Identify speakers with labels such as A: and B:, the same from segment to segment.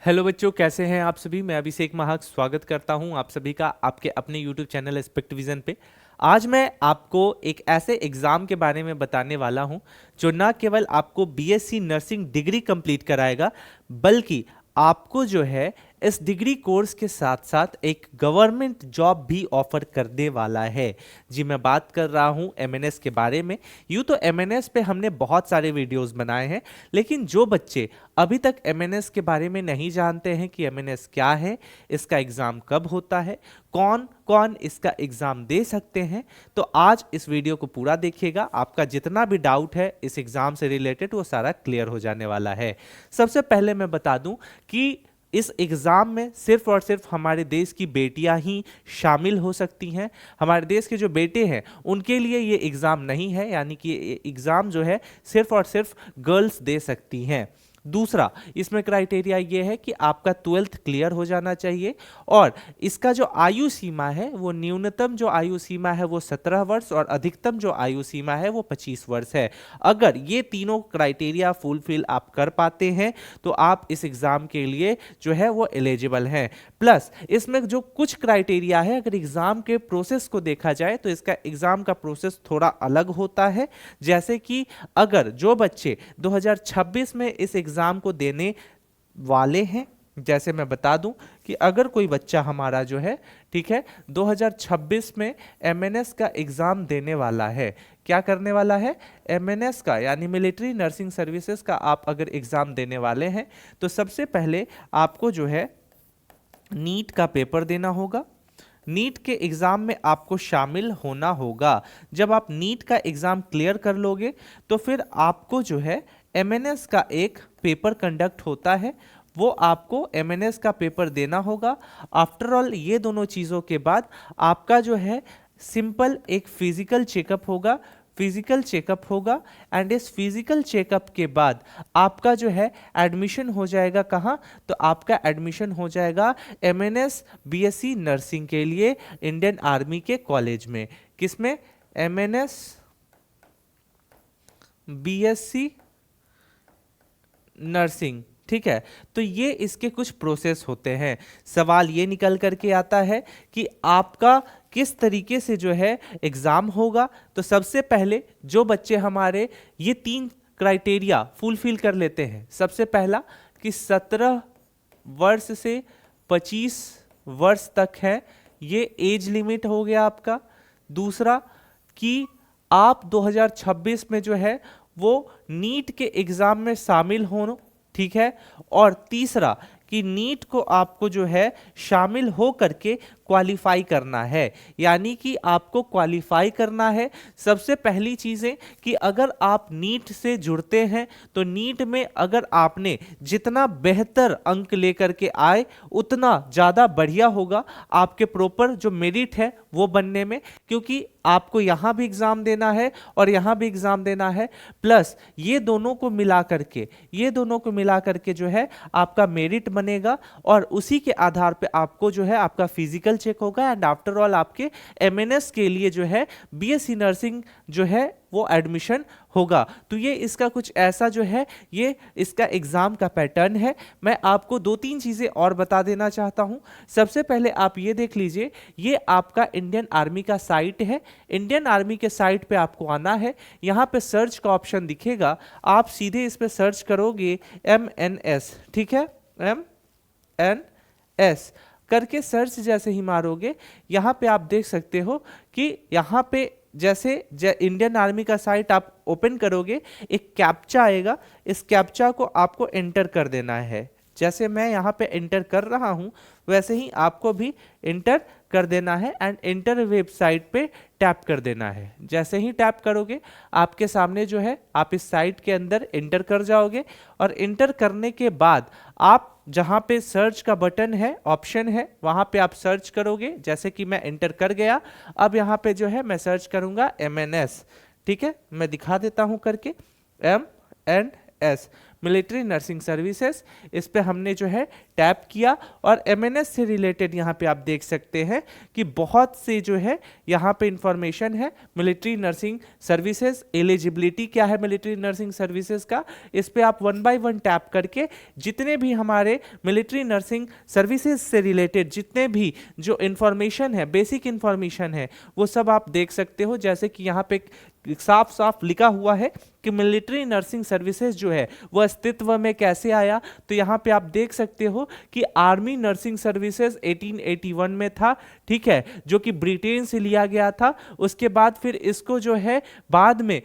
A: Hello बच्चों, कैसे हैं आप सभी। मैं अभिषेक महाक स्वागत करता हूं आप सभी का आपके अपने यूट्यूब चैनल एस्पेक्ट विजन पे। आज मैं आपको एक ऐसे एग्ज़ाम के बारे में बताने वाला हूं जो ना केवल आपको बीएससी नर्सिंग डिग्री कंप्लीट कराएगा, बल्कि आपको जो है इस डिग्री कोर्स के साथ साथ एक गवर्नमेंट जॉब भी ऑफर करने वाला है। जी, मैं बात कर रहा हूं एमएनएस के बारे में। यूँ तो एमएनएस पे हमने बहुत सारे वीडियोस बनाए हैं, लेकिन जो बच्चे अभी तक एमएनएस के बारे में नहीं जानते हैं कि एमएनएस क्या है, इसका एग्ज़ाम कब होता है, कौन कौन इसका एग्ज़ाम दे सकते हैं, तो आज इस वीडियो को पूरा देखिएगा। आपका जितना भी डाउट है इस एग्ज़ाम से रिलेटेड वो सारा क्लियर हो जाने वाला है। सबसे पहले मैं बता दूं कि इस एग्ज़ाम में सिर्फ और सिर्फ हमारे देश की बेटियां ही शामिल हो सकती हैं। हमारे देश के जो बेटे हैं उनके लिए ये एग्ज़ाम नहीं है, यानी कि ये एग्ज़ाम जो है सिर्फ और सिर्फ गर्ल्स दे सकती हैं। दूसरा, इसमें क्राइटेरिया ये है कि आपका 12th क्लियर हो जाना चाहिए और इसका जो आयु सीमा है वो न्यूनतम जो आयु सीमा है वो 17 वर्ष और अधिकतम जो आयु सीमा है वो 25 वर्ष है। अगर ये तीनों क्राइटेरिया फुलफिल आप कर पाते हैं तो आप इस एग्ज़ाम के लिए जो है वो एलिजिबल हैं। प्लस इसमें जो कुछ क्राइटेरिया है, अगर एग्ज़ाम के प्रोसेस को देखा जाए तो इसका एग्ज़ाम का प्रोसेस थोड़ा अलग होता है। जैसे कि अगर जो बच्चे 2026 में इस एग्ज़ाम को देने वाले हैं, जैसे मैं बता दूं कि अगर कोई बच्चा हमारा जो है, ठीक है, 2026 में एमएनएस का एग्ज़ाम देने वाला है, क्या करने वाला है, एमएनएस का यानी मिलिट्री नर्सिंग सर्विसेज का आप अगर एग्ज़ाम देने वाले हैं तो सबसे पहले आपको जो है नीट का पेपर देना होगा। नीट के एग्ज़ाम में आपको शामिल होना होगा। जब आप नीट का एग्ज़ाम क्लियर कर लोगे तो फिर आपको जो है एमएनएस का एक पेपर कंडक्ट होता है, वो आपको एमएनएस का पेपर देना होगा। आफ्टर ऑल ये दोनों चीज़ों के बाद आपका जो है सिंपल एक फिजिकल चेकअप होगा। फिजिकल चेकअप होगा एंड इस फिजिकल चेकअप के बाद आपका जो है एडमिशन हो जाएगा कहाँ, तो आपका एडमिशन हो जाएगा एमएनएस बीएससी नर्सिंग के लिए इंडियन आर्मी के कॉलेज में। किसमें, एमएनएस बीएससी नर्सिंग। ठीक है, तो ये इसके कुछ प्रोसेस होते हैं। सवाल ये निकल करके आता है कि आपका किस तरीके से जो है एग्ज़ाम होगा। तो सबसे पहले जो बच्चे हमारे ये 3 क्राइटेरिया फुलफिल कर लेते हैं, सबसे पहला कि 17 वर्ष से 25 वर्ष तक है, ये एज लिमिट हो गया आपका। दूसरा कि आप 2026 में जो है वो नीट के एग्ज़ाम में शामिल हो, ठीक है। और तीसरा कि नीट को आपको जो है शामिल हो करके क्वालिफाई करना है, यानी कि आपको क्वालिफाई करना है। सबसे पहली चीज़ें कि अगर आप नीट से जुड़ते हैं तो नीट में अगर आपने जितना बेहतर अंक लेकर के आए उतना ज़्यादा बढ़िया होगा आपके प्रॉपर जो मेरिट है वो बनने में, क्योंकि आपको यहाँ भी एग्ज़ाम देना है और यहाँ भी एग्ज़ाम देना है। प्लस ये दोनों को मिला करके जो है आपका मेरिट बनेगा और उसी के आधार पे आपको जो है आपका फिजिकल चेक होगा एंड आफ्टर ऑल आपके एमएनएस के लिए जो है बीएससी नर्सिंग जो है वो एडमिशन होगा। तो ये इसका कुछ ऐसा जो है ये इसका एग्ज़ाम का पैटर्न है। मैं आपको 2-3 चीज़ें और बता देना चाहता हूँ। सबसे पहले आप ये देख लीजिए, ये आपका इंडियन आर्मी का साइट है। इंडियन आर्मी के साइट पे आपको आना है, यहाँ पे सर्च का ऑप्शन दिखेगा, आप सीधे इस पे सर्च करोगे एमएनएस, ठीक है, एमएनएस करके सर्च जैसे ही मारोगे यहाँ पे आप देख सकते हो कि यहाँ पे जैसे इंडियन आर्मी का साइट आप ओपन करोगे एक कैप्चा आएगा, इस कैप्चा को आपको एंटर कर देना है। जैसे मैं यहाँ पे एंटर कर रहा हूँ वैसे ही आपको भी एंटर कर देना है एंड एंटर वेबसाइट पे टैप कर देना है। जैसे ही टैप करोगे आपके सामने जो है आप इस साइट के अंदर एंटर कर जाओगे और एंटर करने के बाद आप जहाँ पे सर्च का बटन है, ऑप्शन है, वहाँ पे आप सर्च करोगे। जैसे कि मैं एंटर कर गया, अब यहाँ पे जो है मैं सर्च करूँगा एमएनएस, ठीक है, मैं दिखा देता हूँ करके एमएनएस। मिलिट्री नर्सिंग सर्विसेज, इस पे हमने जो है टैप किया और एमएनएस से रिलेटेड यहाँ पे आप देख सकते हैं कि बहुत से जो है यहाँ पे इंफॉर्मेशन है मिलिट्री नर्सिंग सर्विसेज। एलिजिबिलिटी क्या है मिलिट्री नर्सिंग सर्विसेज का, इस पे आप 1 बाय 1 टैप करके जितने भी हमारे मिलिट्री नर्सिंग सर्विसेज से रिलेटेड जितने भी जो इंफॉर्मेशन है, बेसिक इंफॉर्मेशन है, वो सब आप देख सकते हो। जैसे कि यहाँ पे साफ साफ लिखा हुआ है कि मिलिट्री नर्सिंग सर्विसेज जो है वो अस्तित्व में कैसे आया, तो यहाँ पे आप देख सकते हो कि आर्मी नर्सिंग सर्विसेज 1881 में था, ठीक है, जो कि ब्रिटेन से लिया गया था। उसके बाद फिर इसको जो है बाद में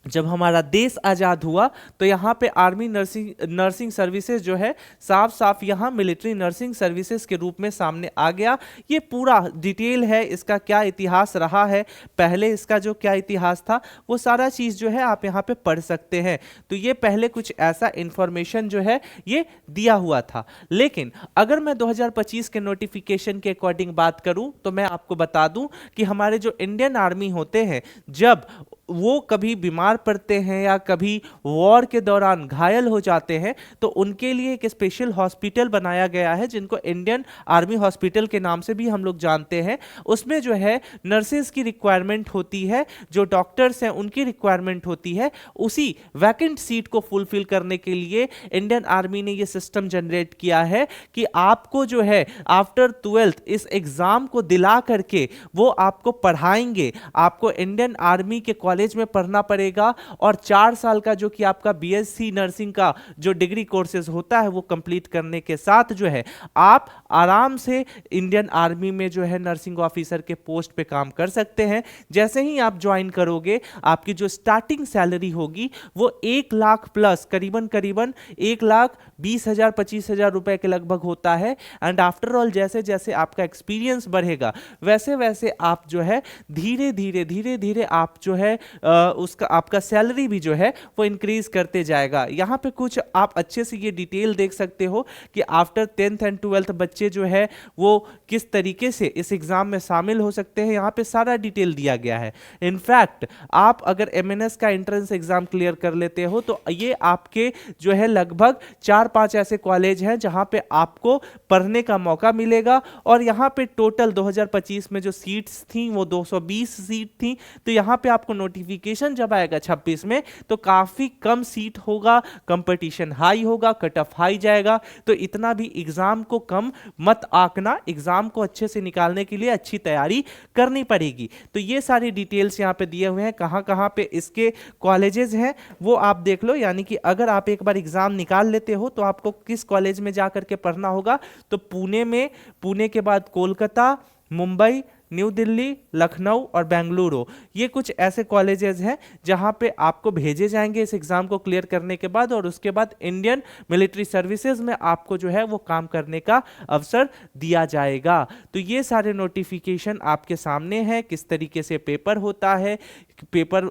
A: जब हमारा देश आज़ाद हुआ तो यहाँ पे आर्मी नर्सिंग सर्विसेज जो है साफ साफ यहाँ मिलिट्री नर्सिंग सर्विसेज के रूप में सामने आ गया। ये पूरा डिटेल है, इसका क्या इतिहास रहा है, पहले इसका जो क्या इतिहास था, वो सारा चीज़ जो है आप यहाँ पे पढ़ सकते हैं। तो ये पहले कुछ ऐसा इंफॉर्मेशन जो है ये दिया हुआ था। लेकिन अगर मैं 2025 के नोटिफिकेशन के अकॉर्डिंग बात करूँ तो मैं आपको बता दूँ कि हमारे जो इंडियन आर्मी होते हैं, जब वो कभी बीमार पड़ते हैं या कभी वॉर के दौरान घायल हो जाते हैं, तो उनके लिए एक स्पेशल हॉस्पिटल बनाया गया है जिनको इंडियन आर्मी हॉस्पिटल के नाम से भी हम लोग जानते हैं। उसमें जो है नर्सेज की रिक्वायरमेंट होती है, जो डॉक्टर्स हैं उनकी रिक्वायरमेंट होती है। उसी वैकेंट सीट को फुलफिल करने के लिए इंडियन आर्मी ने ये सिस्टम जनरेट किया है कि आपको जो है आफ्टर 12th इस एग्जाम को दिला करके वो आपको पढ़ाएंगे। आपको इंडियन आर्मी के कॉलेज में पढ़ना पड़ेगा और 4 साल का जो कि आपका बीएससी नर्सिंग का जो डिग्री कोर्सेज होता है वो कंप्लीट करने के साथ जो है आप आराम से इंडियन आर्मी में जो है नर्सिंग ऑफिसर के पोस्ट पे काम कर सकते हैं। जैसे ही आप ज्वाइन करोगे, आपकी जो स्टार्टिंग सैलरी होगी वो 1 लाख प्लस करीबन 1,20,000 25,000 रुपए के लगभग होता है। एंड आफ्टर ऑल जैसे जैसे आपका एक्सपीरियंस बढ़ेगा वैसे वैसे आप जो है धीरे धीरे आप जो है उसका आपका सैलरी भी जो है वो इंक्रीज करते जाएगा। यहाँ पे कुछ आप अच्छे से ये डिटेल देख सकते हो कि आफ्टर 10th एंड 12th बच्चे जो है वो किस तरीके से इस एग्जाम में शामिल हो सकते हैं, यहाँ पे सारा डिटेल दिया गया है। इनफैक्ट आप अगर एमएनएस का एंट्रेंस एग्जाम क्लियर कर लेते हो तो ये आपके जो है लगभग 4-5 ऐसे कॉलेज हैं जहाँ पे आपको पढ़ने का मौका मिलेगा। और यहाँ पे टोटल 2025 में जो सीट्स थी वो 220 सीट थी। तो यहाँ पे आपको नोटिफिकेशन जब आएगा 26 में तो काफी कम सीट होगा, कंपटीशन हाई होगा, कट ऑफ हाई जाएगा। तो इतना भी एग्जाम को कम मत आंकना, एग्जाम को अच्छे से निकालने के लिए अच्छी तैयारी करनी पड़ेगी। तो ये सारी डिटेल्स यहाँ पे दिए हुए हैं, कहाँ कहाँ पे इसके कॉलेजेस हैं वो आप देख लो। यानी कि अगर आप एक बार एग्जाम निकाल लेते हो तो आपको किस कॉलेज में जा करके पढ़ना होगा, तो पुणे के बाद कोलकाता, मुंबई, न्यू दिल्ली, लखनऊ और बेंगलुरु, ये कुछ ऐसे कॉलेजेस हैं जहां पे आपको भेजे जाएंगे इस एग्जाम को क्लियर करने के बाद। और उसके बाद इंडियन मिलिट्री सर्विसेज में आपको जो है वो काम करने का अवसर दिया जाएगा। तो ये सारे नोटिफिकेशन आपके सामने है, किस तरीके से पेपर होता है, पेपर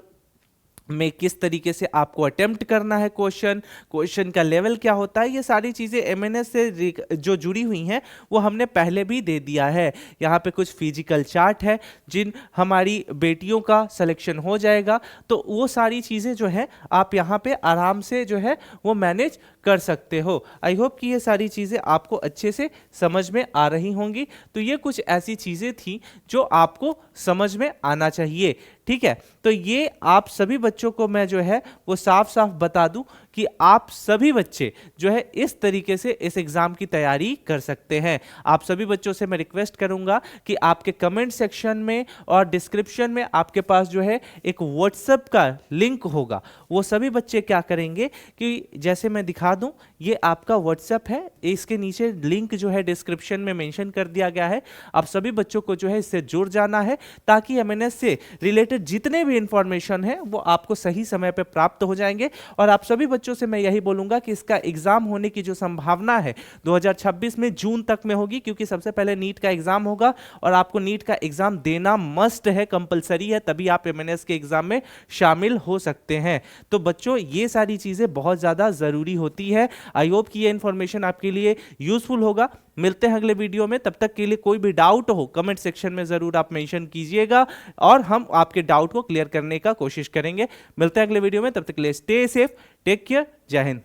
A: में किस तरीके से आपको अटेम्प्ट करना है, क्वेश्चन का लेवल क्या होता है, ये सारी चीज़ें एमएनएस से जो जुड़ी हुई हैं वो हमने पहले भी दे दिया है। यहाँ पे कुछ फिजिकल चार्ट है, जिन हमारी बेटियों का सिलेक्शन हो जाएगा तो वो सारी चीज़ें जो है आप यहाँ पे आराम से जो है वो मैनेज कर सकते हो। आई होप कि ये सारी चीज़ें आपको अच्छे से समझ में आ रही होंगी। तो ये कुछ ऐसी चीज़ें थी जो आपको समझ में आना चाहिए, ठीक है। तो ये आप सभी बच्चों को मैं जो है वो साफ साफ बता दूं कि आप सभी बच्चे जो है इस तरीके से इस एग्जाम की तैयारी कर सकते हैं। आप सभी बच्चों से मैं रिक्वेस्ट करूंगा कि आपके कमेंट सेक्शन में और डिस्क्रिप्शन में आपके पास जो है एक व्हाट्सएप का लिंक होगा। वो सभी बच्चे क्या करेंगे कि जैसे मैं दिखा दूं, ये आपका व्हाट्सएप है, इसके नीचे लिंक जो है डिस्क्रिप्शन में मेंशन कर दिया गया है। आप सभी बच्चों को जो है इससे जुड़ जाना है ताकि एमएनएस से रिलेटेड जितने भी इंफॉर्मेशन है वो आपको सही समय पे प्राप्त हो जाएंगे। और आप सभी बच्चों से मैं यही बोलूंगा कि इसका एग्जाम होने की जो संभावना है 2026 में जून तक में होगी, क्योंकि सबसे पहले नीट का एग्जाम होगा और आपको नीट का एग्जाम देना मस्ट है, कंपलसरी है, तभी आप एमएनएस के एग्जाम में शामिल हो सकते हैं। तो बच्चों ये सारी चीजें बहुत ज्यादा जरूरी होती है। आई होप कि ये इंफॉर्मेशन आपके लिए यूजफुल होगा। मिलते हैं अगले वीडियो में, तब तक के लिए कोई भी डाउट हो कमेंट सेक्शन में जरूर आप मेंशन कीजिएगा और हम आपके डाउट को क्लियर करने का कोशिश करेंगे। मिलते हैं अगले वीडियो में, तब तक के लिए स्टे सेफ, टेक केयर, जय हिंद।